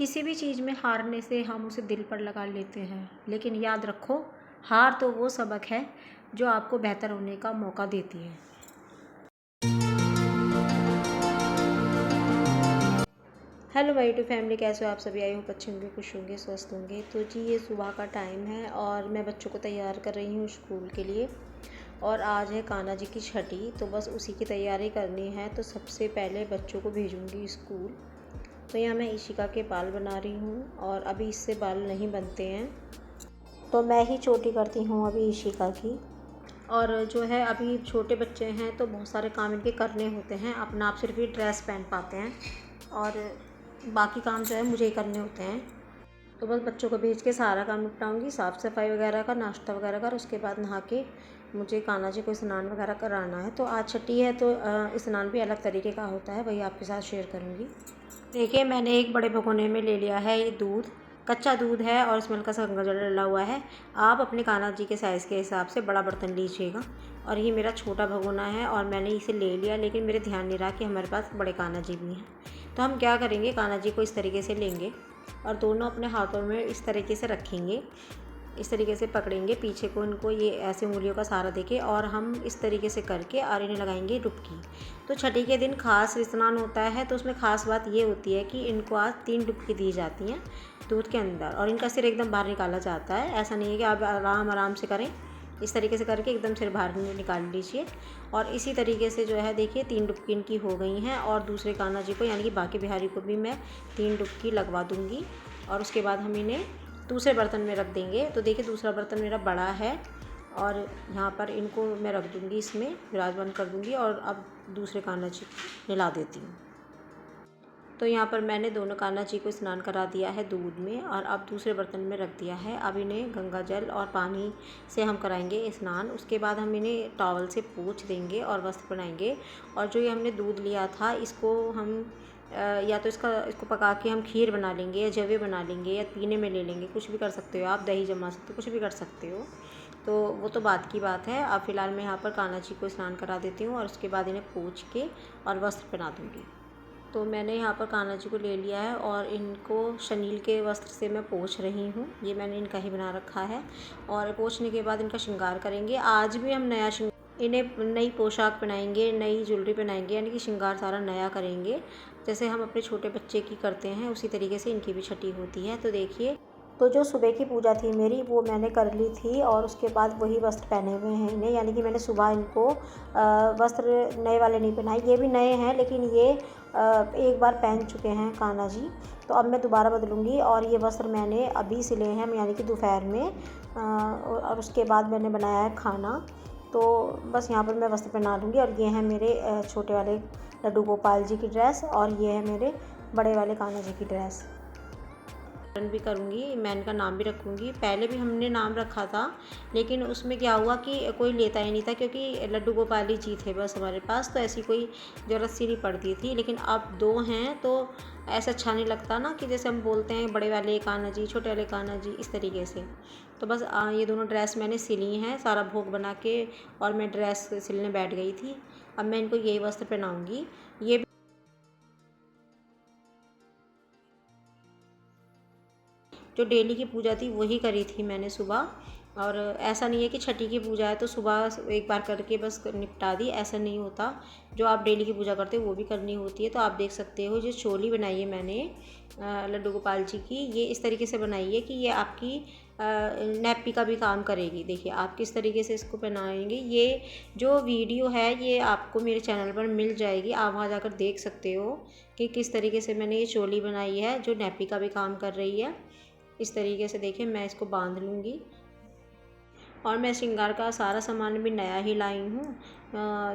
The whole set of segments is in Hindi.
किसी भी चीज़ में हारने से हम उसे दिल पर लगा लेते हैं, लेकिन याद रखो, हार तो वो सबक है जो आपको बेहतर होने का मौका देती है। हेलो माय यूट्यूब फैमिली, कैसे हो आप सभी? आई होप अच्छे होंगे, खुश होंगे, स्वस्थ होंगे। तो जी, ये सुबह का टाइम है और मैं बच्चों को तैयार कर रही हूँ स्कूल के लिए। और आज है कान्हा जी की छठी, तो बस उसी की तैयारी करनी है। तो सबसे पहले बच्चों को भेजूँगी स्कूल। तो यहाँ मैं इशिका के बाल बना रही हूँ और अभी इससे बाल नहीं बनते हैं, तो मैं ही चोटी करती हूँ अभी इशिका की। और जो है, अभी छोटे बच्चे हैं तो बहुत सारे काम इनके करने होते हैं। अपना आप सिर्फ ही ड्रेस पहन पाते हैं और बाकी काम जो है मुझे ही करने होते हैं। तो बस बच्चों को भेज के सारा काम निपटाऊंगी, साफ़ सफाई वगैरह का, नाश्ता वगैरह का। और उसके बाद नहा के मुझे कान्हा जी को स्नान वगैरह कराना है। तो आज छठी है तो स्नान भी अलग तरीके का होता है, वही आपके साथ शेयर करूँगी। देखिए, मैंने एक बड़े भगोने में ले लिया है ये दूध। कच्चा दूध है और इसमें हल्का सा गंगा जल डला हुआ है। आप अपने कान्हा जी के साइज़ के हिसाब से बड़ा बर्तन लीजिएगा। और ये मेरा छोटा भगोना है और मैंने इसे ले लिया, लेकिन मेरे ध्यान नहीं रहा कि हमारे पास बड़े कान्हा जी भी हैं। तो हम क्या करेंगे, कान्हा जी को इस तरीके से लेंगे और दोनों अपने हाथों में इस तरीके से रखेंगे, इस तरीके से पकड़ेंगे पीछे को इनको, ये ऐसे उंगलियों का सहारा देके, और हम इस तरीके से करके और इन्हें लगाएंगे डुबकी। तो छठी के दिन खास स्नान होता है, तो उसमें ख़ास बात ये होती है कि इनको आज 3 डुबकी दी जाती हैं दूध के अंदर और इनका सिर एकदम बाहर निकाला जाता है। ऐसा नहीं है कि आप आराम आराम से करें, इस तरीके से करके एकदम सिर बाहर निकाल लीजिए। और इसी तरीके से जो है, देखिए 3 डुबकी इनकी हो गई हैं। और दूसरे कान्हा जी को यानी कि बाकी बिहारी को भी मैं 3 डुबकी लगवा दूँगी और उसके बाद हम इन्हें दूसरे बर्तन में रख देंगे। तो देखिए, दूसरा बर्तन मेरा बड़ा है और यहाँ पर इनको मैं रख दूँगी, इसमें विराजमान कर दूँगी। और अब दूसरे कान्हा जी मिला देती हूँ। तो यहाँ पर मैंने दोनों कान्हा जी को स्नान करा दिया है दूध में और अब दूसरे बर्तन में रख दिया है। अब इन्हें गंगा जल और पानी से हम कराएंगे स्नान। उसके बाद हम इन्हें टॉवल से पोंछ देंगे और वस्त्र पहनाएंगे। और जो ये हमने दूध लिया था, इसको हम या तो इसको पका के हम खीर बना लेंगे, या जवे बना लेंगे, या पीने में ले लेंगे। कुछ भी कर सकते हो आप, दही जमा सकते हो, कुछ भी कर सकते हो। तो वो तो बात की बात है। अब फ़िलहाल मैं यहाँ पर कान्हा जी को स्नान करा देती हूँ और उसके बाद इन्हें पोंछ के और वस्त्र पहना दूँगी। तो मैंने यहाँ पर कान्हा जी को ले लिया है और इनको शनील के वस्त्र से मैं पोंछ रही हूँ। ये मैंने इनका ही बना रखा है। और पोंछने के बाद इनका श्रृंगार करेंगे। आज भी हम नया इन्हें नई पोशाक पहनाएंगे, नई ज्वेलरी पहनाएंगे, यानी कि श्रृंगार सारा नया करेंगे। जैसे हम अपने छोटे बच्चे की करते हैं, उसी तरीके से इनकी भी छठी होती है। तो देखिए, तो जो सुबह की पूजा थी मेरी, वो मैंने कर ली थी और उसके बाद वही वस्त्र पहने हुए हैं इन्हें, यानी कि मैंने सुबह इनको वस्त्र नए वाले नहीं पहनाए। ये भी नए हैं, लेकिन ये एक बार पहन चुके हैं कान्हा जी। तो अब मैं दोबारा बदलूँगी और ये वस्त्र मैंने अभी सिले हैं, यानी कि दोपहर में। और उसके बाद मैंने बनाया है खाना। तो बस यहाँ पर मैं वस्त्र पहना लूँगी। और ये हैं मेरे छोटे वाले लड्डू गोपाल जी की ड्रेस और ये है मेरे बड़े वाले कान्हा जी की ड्रेस। भी करूँगी, मैं इनका नाम भी रखूँगी। पहले भी हमने नाम रखा था, लेकिन उसमें क्या हुआ कि कोई लेता ही नहीं था, क्योंकि लड्डू गोपाल ही जी थे बस हमारे पास, तो ऐसी कोई ज़रूरत सी नहीं पड़ती थी। लेकिन अब 2 हैं तो ऐसा अच्छा नहीं लगता ना, कि जैसे हम बोलते हैं बड़े वाले कान्हा जी, छोटे वाले कान्हा जी, इस तरीके से। तो बस ये दोनों ड्रेस मैंने सिली हैं, सारा भोग बना के, और मैं ड्रेस सिलने बैठ गई थी। अब मैं इनको यही वस्त्र पहनाऊँगी। ये जो डेली की पूजा थी वही करी थी मैंने सुबह। और ऐसा नहीं है कि छठी की पूजा है तो सुबह एक बार करके बस निपटा दी, ऐसा नहीं होता। जो आप डेली की पूजा करते हो वो भी करनी होती है। तो आप देख सकते हो, जो चोली बनाई है मैंने लड्डू गोपाल जी की, ये इस तरीके से बनाई है कि ये आपकी नैपी का भी काम करेगी। देखिए, आप किस तरीके से इसको पहनाएंगे। ये जो वीडियो है ये आपको मेरे चैनल पर मिल जाएगी, आप वहाँ जाकर देख सकते हो कि किस तरीके से मैंने ये चोली बनाई है, जो नैपी का भी काम कर रही है। इस तरीके से देखिए, मैं इसको बांध लूँगी। और मैं श्रृंगार का सारा सामान भी नया ही लाई हूँ।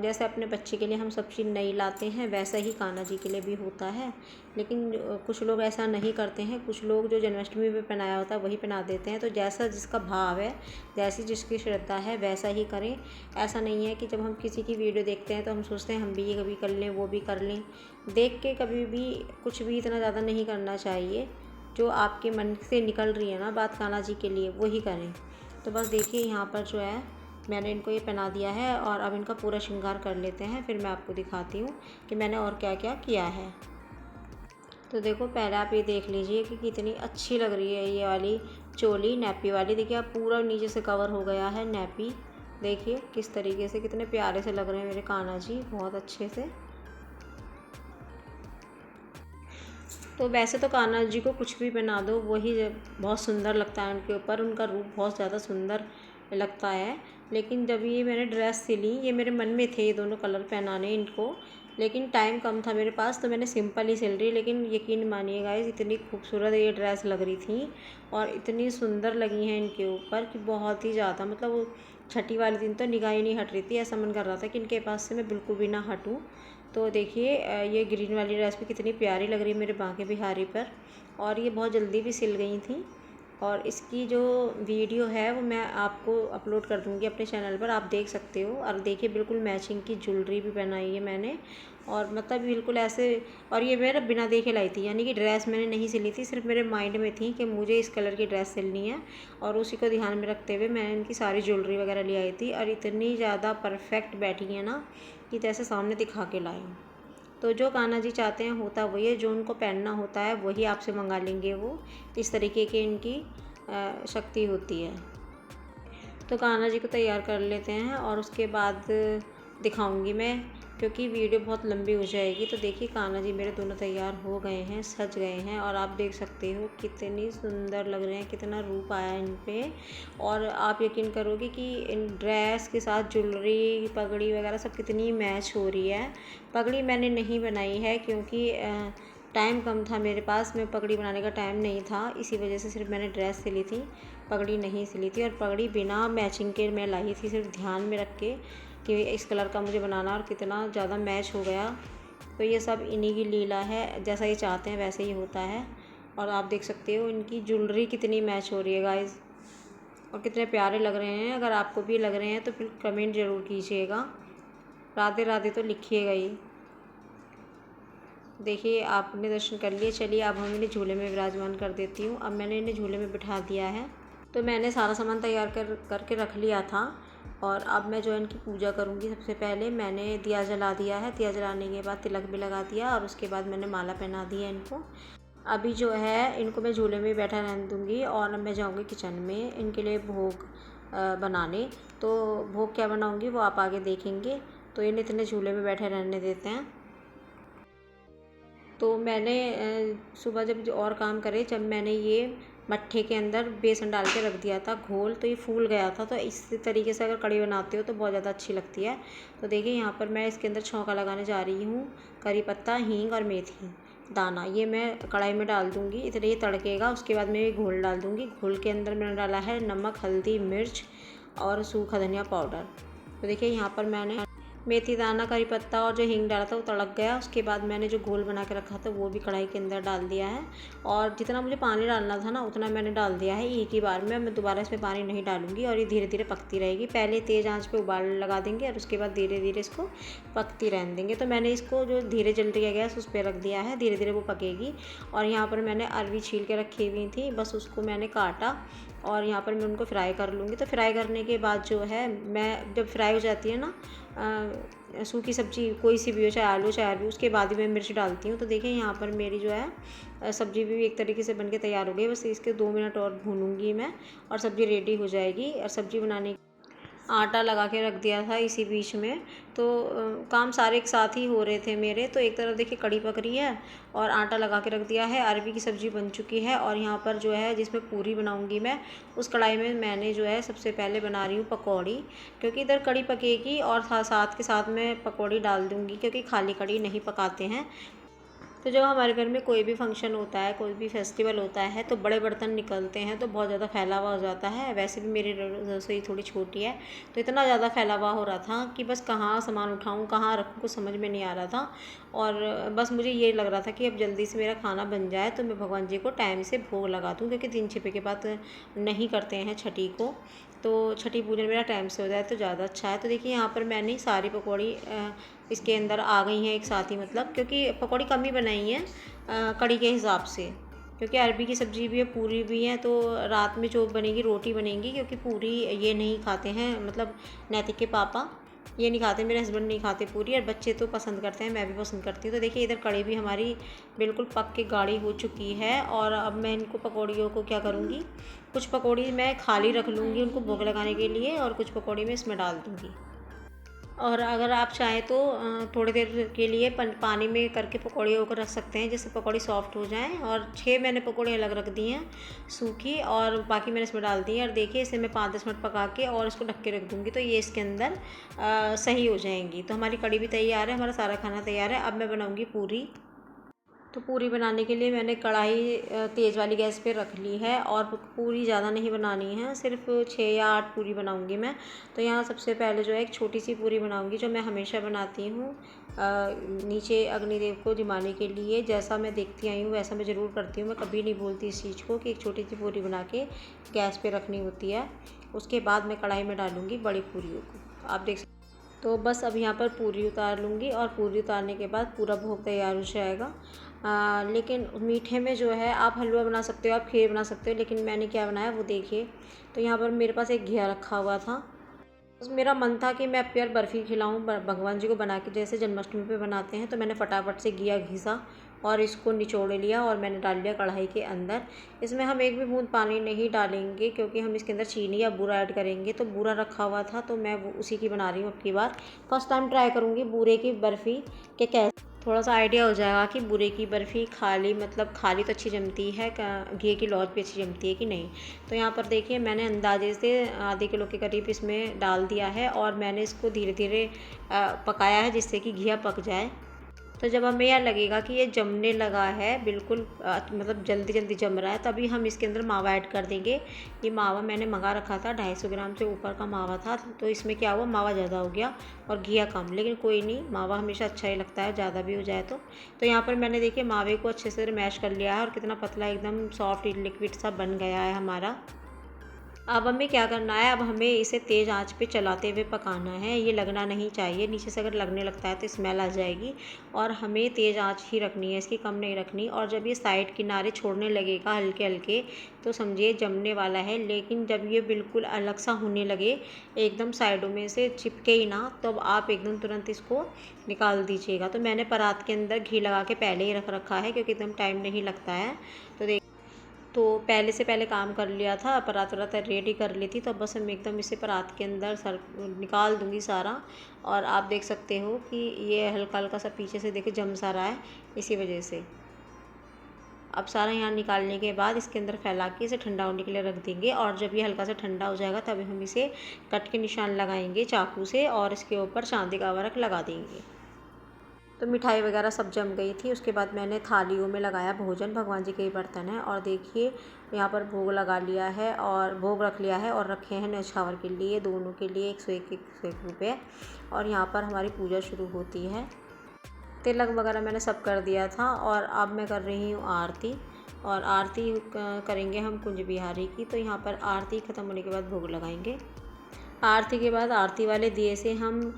जैसे अपने बच्चे के लिए हम सब चीज़ नई लाते हैं, वैसा ही कान्हा जी के लिए भी होता है। लेकिन कुछ लोग ऐसा नहीं करते हैं, कुछ लोग जो जन्माष्टमी में पहनाया होता है वही पहना देते हैं। तो जैसा जिसका भाव है, जैसी जिसकी श्रद्धा है, वैसा ही करें। ऐसा नहीं है कि जब हम किसी की वीडियो देखते हैं तो हम सोचते हैं हम भी ये कभी कर लें, वो भी कर लें। देख के कभी भी कुछ भी इतना ज़्यादा नहीं करना चाहिए। जो आपके मन से निकल रही है ना बात कान्हा जी के लिए, वही करें। तो बस देखिए, यहाँ पर जो है मैंने इनको ये पहना दिया है और अब इनका पूरा श्रृंगार कर लेते हैं, फिर मैं आपको दिखाती हूँ कि मैंने और क्या क्या किया है। तो देखो पहले आप ये देख लीजिए कि कितनी अच्छी लग रही है ये वाली चोली, नैपी वाली। देखिए आप पूरा नीचे से कवर हो गया है नैपी। देखिए किस तरीके से कितने प्यारे से लग रहे हैं मेरे कान्हा जी, बहुत अच्छे से। तो वैसे तो कान्हा जी को कुछ भी पहना दो वही बहुत सुंदर लगता है उनके ऊपर, उनका रूप बहुत ज़्यादा सुंदर लगता है। लेकिन जब ये मैंने ड्रेस सिली, ये मेरे मन में थे ये दोनों कलर पहनाने इनको, लेकिन टाइम कम था मेरे पास, तो मैंने सिंपल ही सिल रही। लेकिन यकीन मानिए गाइस, इतनी खूबसूरत ये ड्रेस लग रही थी और इतनी सुंदर लगी हैं इनके ऊपर कि बहुत ही ज़्यादा, मतलब वो छठी वाले दिन तो निगाह ही नहीं हट रही थी। ऐसा मन कर रहा था कि इनके पास से मैं बिल्कुल भी ना हटूँ। तो देखिए ये ग्रीन वाली ड्रेस भी कितनी प्यारी लग रही है मेरे बांके बिहारी पर, और ये बहुत जल्दी भी सिल गई थी। और इसकी जो वीडियो है वो मैं आपको अपलोड कर दूँगी अपने चैनल पर, आप देख सकते हो। और देखिए बिल्कुल मैचिंग की ज्वेलरी भी पहनाई है मैंने, और मतलब बिल्कुल ऐसे। और ये मेरा बिना देखे लाई थी, यानी कि ड्रेस मैंने नहीं सिली थी, सिर्फ मेरे माइंड में थी कि मुझे इस कलर की ड्रेस सिलनी है, और उसी को ध्यान में रखते हुए मैंने इनकी सारी ज्वेलरी वगैरह ले आई थी। और इतनी ज़्यादा परफेक्ट बैठी है ना कि जैसे सामने दिखा के लाई हूँ। तो जो कान्हा जी चाहते हैं होता वही है, जो उनको पहनना होता है वही आपसे मंगा लेंगे वो। इस तरीके की इनकी शक्ति होती है। तो कान्हा जी को तैयार कर लेते हैं और उसके बाद दिखाऊंगी मैं, क्योंकि वीडियो बहुत लंबी हो जाएगी। तो देखिए कान्हा जी मेरे दोनों तैयार हो गए हैं, सज गए हैं, और आप देख सकते हो कितनी सुंदर लग रहे हैं, कितना रूप आया है इन पे। और आप यकीन करोगे कि इन ड्रेस के साथ ज्वेलरी, पगड़ी वगैरह सब कितनी मैच हो रही है। पगड़ी मैंने नहीं बनाई है क्योंकि टाइम कम था मेरे पास, मैं पगड़ी बनाने का टाइम नहीं था, इसी वजह से सिर्फ मैंने ड्रेस सिली थी, पगड़ी नहीं सिली थी। और पगड़ी बिना मैचिंग के मैं लाई थी, सिर्फ ध्यान में रख के कि इस कलर का मुझे बनाना, और कितना ज़्यादा मैच हो गया। तो ये सब इन्हीं की लीला है, जैसा ये चाहते हैं वैसे ही होता है। और आप देख सकते हो इनकी ज्वेलरी कितनी मैच हो रही है गाइस, और कितने प्यारे लग रहे हैं। अगर आपको भी लग रहे हैं तो फिर कमेंट ज़रूर कीजिएगा, राधे राधे तो लिखिएगा ही। देखिए आपने दर्शन कर लिए, चलिए अब हम इन्हें झूले में विराजमान कर देती हूँ। अब मैंने इन्हें झूले में बिठा दिया है। तो मैंने सारा सामान तैयार करके रख लिया था, और अब मैं जो है इनकी पूजा करूँगी। सबसे पहले मैंने दिया जला दिया है, दिया जलाने के बाद तिलक भी लगा दिया, और उसके बाद मैंने माला पहना दी है इनको। अभी जो है इनको मैं झूले में बैठा रहने दूँगी, और अब मैं जाऊँगी किचन में इनके लिए भोग बनाने। तो भोग क्या बनाऊँगी वो आप आगे देखेंगे। तो इन्हें इतने झूले में बैठे रहने देते हैं। तो मैंने सुबह जब और काम करे, जब मैंने ये मट्ठे के अंदर बेसन डाल के रख दिया था घोल, तो ये फूल गया था। तो इस तरीके से अगर कड़ी बनाते हो तो बहुत ज़्यादा अच्छी लगती है। तो देखिए यहाँ पर मैं इसके अंदर छौंका लगाने जा रही हूँ। करी पत्ता, हींग और मेथी दाना, ये मैं कढ़ाई में डाल दूँगी। इतना ये तड़केगा, उसके बाद मैं ये घोल डाल दूँगी। घोल के अंदर मैंने डाला है नमक, हल्दी, मिर्च और सूखा धनिया पाउडर। तो देखिए यहाँ पर मैंने मेथी दाना, करी पत्ता और जो हींग डाला था वो तड़क गया। उसके बाद मैंने जो घोल बना के रखा था वो भी कढ़ाई के अंदर डाल दिया है, और जितना मुझे पानी डालना था ना उतना मैंने डाल दिया है एक ही बार में। मैं दोबारा इसमें पानी नहीं डालूंगी, और ये धीरे धीरे पकती रहेगी। पहले तेज़ आंच पे उबाल लगा देंगे, और उसके बाद धीरे धीरे इसको पकती रहने देंगे। तो मैंने इसको जो धीरे जल रही है गैस उस पर रख दिया है, धीरे धीरे वो पकेगी। और यहाँ पर मैंने अरवी छील के रखी हुई थी, बस उसको मैंने काटा, और यहाँ पर मैं उनको फ्राई कर लूँगी। तो फ्राई करने के बाद जो है, मैं जब फ्राई हो जाती है ना सूखी सब्ज़ी कोई सी भी हो, चाहे आलू चाहे अरबी, उसके बाद ही मैं मिर्च डालती हूँ। तो देखिए यहाँ पर मेरी जो है सब्ज़ी भी एक तरीके से बनके तैयार हो गई। बस इसके 2 मिनट और भूनूंगी मैं, और सब्ज़ी रेडी हो जाएगी। और सब्ज़ी बनाने आटा लगा के रख दिया था इसी बीच में। तो काम सारे एक साथ ही हो रहे थे मेरे। तो एक तरफ देखिए कड़ी पक रही है, और आटा लगा के रख दिया है, अरबी की सब्ज़ी बन चुकी है। और यहाँ पर जो है जिसमें पूरी बनाऊंगी मैं, उस कढ़ाई में मैंने जो है सबसे पहले बना रही हूँ पकौड़ी, क्योंकि इधर कड़ी पकेगी और साथ के साथ मैं पकौड़ी डाल दूँगी, क्योंकि खाली कड़ी नहीं पकाते हैं। तो जब हमारे घर में कोई भी फंक्शन होता है, कोई भी फेस्टिवल होता है, तो बड़े बर्तन निकलते हैं, तो बहुत ज़्यादा फैलावा हो जाता है। वैसे भी मेरी रसोई थोड़ी छोटी है, तो इतना ज़्यादा फैलावा हो रहा था कि बस कहाँ सामान उठाऊँ, कहाँ रखूँ, कुछ समझ में नहीं आ रहा था। और बस मुझे ये लग रहा था कि अब जल्दी से मेरा खाना बन जाए, तो मैं भगवान जी को टाइम से भोग लगा दूँ, क्योंकि 3 छिपे के बाद नहीं करते हैं छठी को। तो छठी पूजन मेरा टाइम से हो जाए तो ज़्यादा अच्छा है। तो देखिए यहाँ पर मैंने सारी पकौड़ी इसके अंदर आ गई हैं एक साथ ही, मतलब क्योंकि पकौड़ी कम ही बनाई है कड़ी के हिसाब से, क्योंकि अरबी की सब्ज़ी भी है, पूरी भी है। तो रात में जो बनेगी रोटी बनेगी, क्योंकि पूरी ये नहीं खाते हैं, मतलब नैतिक के पापा। ये नहीं खाते, मेरे हस्बैंड नहीं खाते पूरी, और बच्चे तो पसंद करते हैं, मैं भी पसंद करती हूँ। तो देखिए इधर कढ़ी भी हमारी बिल्कुल पक के गाढ़ी हो चुकी है। और अब मैं इनको पकौड़ियों को क्या करूँगी, कुछ पकौड़ी मैं खाली रख लूँगी उनको भोग लगाने के लिए, और कुछ पकौड़ी मैं इसमें डाल दूँगी। और अगर आप चाहें तो थोड़ी देर के लिए पानी में करके पकौड़ियों को रख सकते हैं, जिससे पकौड़ी सॉफ्ट हो जाएं। और 6 मैंने पकौड़े अलग रख दी हैं सूखी, और बाकी मैंने इसमें डाल दी है। और देखिए इसे मैं 5-10 मिनट पका के और इसको ढक के रख दूँगी, तो ये इसके अंदर सही हो जाएंगी। तो हमारी कढ़ी भी तैयार है, हमारा सारा खाना तैयार है। अब मैं बनाऊँगी पूरी। तो पूरी बनाने के लिए मैंने कढ़ाई तेज़ वाली गैस पे रख ली है, और पूरी ज़्यादा नहीं बनानी है, सिर्फ 6 या 8 पूरी बनाऊंगी मैं। तो यहाँ सबसे पहले जो है एक छोटी सी पूरी बनाऊंगी, जो मैं हमेशा बनाती हूँ नीचे अग्निदेव को जिमाने के लिए। जैसा मैं देखती आई हूँ वैसा मैं ज़रूर करती हूँ, मैं कभी नहीं भूलती इस चीज़ को कि एक छोटी सी पूरी बना के गैस पर रखनी होती है। उसके बाद मैं कढ़ाई में डालूँगी बड़ी पूरियों को, आप देख। तो बस अब यहाँ पर पूरी उतार लूँगी, और पूरी उतारने के बाद पूरा भोग तैयार हो जाएगा। लेकिन मीठे में जो है आप हलवा बना सकते हो, आप खीर बना सकते हो, लेकिन मैंने क्या बनाया वो देखिए। तो यहाँ पर मेरे पास एक घिया रखा हुआ था, बस मेरा मन था कि मैं प्योर बर्फ़ी खिलाऊँ भगवान जी को बना के, जैसे जन्माष्टमी पे बनाते हैं। तो मैंने फटाफट से घिया घिसा और इसको निचोड़ लिया, और मैंने डाल लिया कढ़ाई के अंदर। इसमें हम एक भी बूंद पानी नहीं डालेंगे, क्योंकि हम इसके अंदर चीनी या बूरा ऐड करेंगे। तो बूरा रखा हुआ था, तो मैं वो उसी की बना रही हूँ अब की बार। फर्स्ट टाइम ट्राई करूँगी बूरे की बर्फ़ी के कैसे, थोड़ा सा आइडिया हो जाएगा कि बूरे की बर्फ़ी खाली मतलब खाली तो अच्छी जमती है, घी की लौज भी अच्छी जमती है कि नहीं। तो यहाँ पर देखिए मैंने अंदाजे से आधे किलो के करीब इसमें डाल दिया है, और मैंने इसको धीरे धीरे पकाया है, जिससे कि घिया पक जाए। तो जब हमें यह लगेगा कि ये जमने लगा है बिल्कुल, मतलब जल्दी जल्दी जम रहा है, तभी हम इसके अंदर मावा ऐड कर देंगे। ये मावा मैंने मंगा रखा था, 250 ग्राम से ऊपर का मावा था। तो इसमें क्या हुआ, मावा ज़्यादा हो गया और घिया कम, लेकिन कोई नहीं, मावा हमेशा अच्छा ही लगता है ज़्यादा भी हो जाए तो यहाँ पर मैंने देखिए मावे को अच्छे से मैश कर लिया है, और कितना पतला एकदम सॉफ्ट लिक्विड सा बन गया है हमारा। अब हमें क्या करना है, अब हमें इसे तेज़ आंच पे चलाते हुए पकाना है। ये लगना नहीं चाहिए, नीचे से अगर लगने लगता है तो स्मेल आ जाएगी, और हमें तेज़ आंच ही रखनी है, इसकी कम नहीं रखनी। और जब ये साइड किनारे छोड़ने लगेगा हल्के हल्के, तो समझिए जमने वाला है। लेकिन जब ये बिल्कुल अलग सा होने लगे, एकदम साइडों में से चिपके ही ना, तब आप एकदम तुरंत इसको निकाल दीजिएगा। तो मैंने परात के अंदर घी लगा के पहले ही रख रखा है, क्योंकि एकदम टाइम नहीं लगता है। तो पहले से पहले काम कर लिया था, परात वरात रेडी कर ली थी। तो बस हम एकदम इसे परात के अंदर सर निकाल दूंगी सारा। और आप देख सकते हो कि ये हल्का हल्का सा पीछे से देखिए जम सा रहा है, इसी वजह से। अब सारा यहाँ निकालने के बाद इसके अंदर फैला के इसे ठंडा होने के लिए रख देंगे, और जब ये हल्का सा ठंडा हो जाएगा तभी हम इसे कट के निशान लगाएंगे चाकू से, और इसके ऊपर चांदी का वर्क लगा देंगे। तो मिठाई वगैरह सब जम गई थी। उसके बाद मैंने थालियों में लगाया भोजन, भगवान जी के ही बर्तन है। और देखिए यहाँ पर भोग लगा लिया है, और भोग रख लिया है, और रखे हैं न्यौछावर के लिए, दोनों के लिए 101 रुपये। और यहाँ पर हमारी पूजा शुरू होती है। तिलक वगैरह मैंने सब कर दिया था, और अब मैं कर रही हूँ आरती। और आरती करेंगे हम कुंज बिहारी की। तो यहाँ पर आरती ख़त्म होने के बाद भोग लगाएंगे। आरती के बाद आरती वाले दिए से हम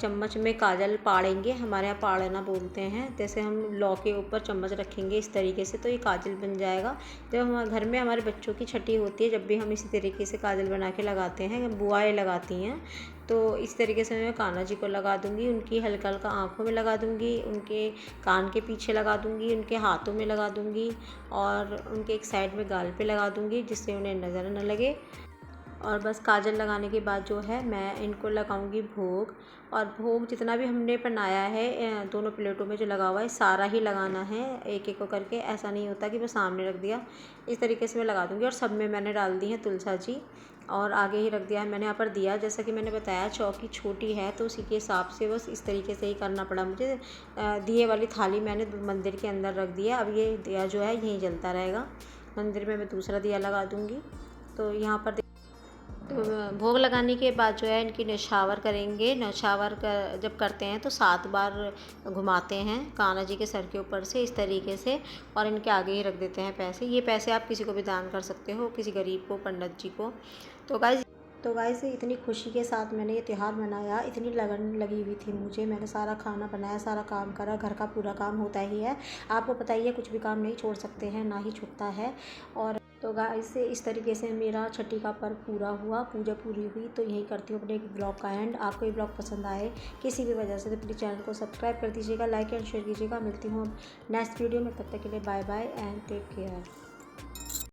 चम्मच में काजल पाड़ेंगे, हमारे यहाँ पाड़ना बोलते हैं। जैसे हम लौ के ऊपर चम्मच रखेंगे इस तरीके से, तो ये काजल बन जाएगा। जब हमारे घर में हमारे बच्चों की छठी होती है, जब भी हम इसी तरीके से काजल बना के लगाते हैं, बुआएँ लगाती हैं। तो इस तरीके से मैं कान्हा जी को लगा दूँगी, उनकी हल्का हल्का आँखों में लगा दूँगी, उनके कान के पीछे लगा दूँगी, उनके हाथों में लगा दूँगी, और उनके एक साइड में गाल पे लगा दूँगी, जिससे उन्हें नज़र न लगे। और बस काजल लगाने के बाद जो है मैं इनको लगाऊंगी भोग। और भोग जितना भी हमने बनाया है दोनों प्लेटों में जो लगा हुआ है, सारा ही लगाना है एक एक को करके। ऐसा नहीं होता कि बस सामने रख दिया, इस तरीके से मैं लगा दूंगी। और सब में मैंने डाल दी है तुलसा जी, और आगे ही रख दिया है मैंने यहाँ पर दिया। जैसा कि मैंने बताया चौकी छोटी है, तो उसी के हिसाब से बस इस तरीके से ही करना पड़ा मुझे। दिए वाली थाली मैंने मंदिर के अंदर रख दिया। अब ये दिया जो है यहीं जलता रहेगा, मंदिर में मैं दूसरा दिया लगा दूँगी। तो यहाँ पर तो भोग लगाने के बाद जो है इनकी न्यौछावर करेंगे। न्यौछावर जब करते हैं तो 7 बार घुमाते हैं कान्हा जी के सर के ऊपर से इस तरीके से, और इनके आगे ही रख देते हैं पैसे। ये पैसे आप किसी को भी दान कर सकते हो, किसी गरीब को, पंडित जी को। तो गाइस तो गाइस इतनी खुशी के साथ मैंने ये त्यौहार मनाया, इतनी लगन लगी हुई थी मुझे, मैंने सारा खाना बनाया, सारा काम करा, घर का पूरा काम होता ही है, आपको पता ही है कुछ भी काम नहीं छोड़ सकते हैं, ना ही छूटता है। और तो गाइस इस तरीके से मेरा छठी का पर्व पूरा हुआ, पूजा पूरी हुई। तो यही करती हूँ अपने एक ब्लॉग का एंड। आपको ये ब्लॉग पसंद आए किसी भी वजह से तो प्लीज़ चैनल को सब्सक्राइब कर दीजिएगा, लाइक एंड शेयर कीजिएगा। मिलती हूँ नेक्स्ट वीडियो में, तब तक के लिए bye bye and take care.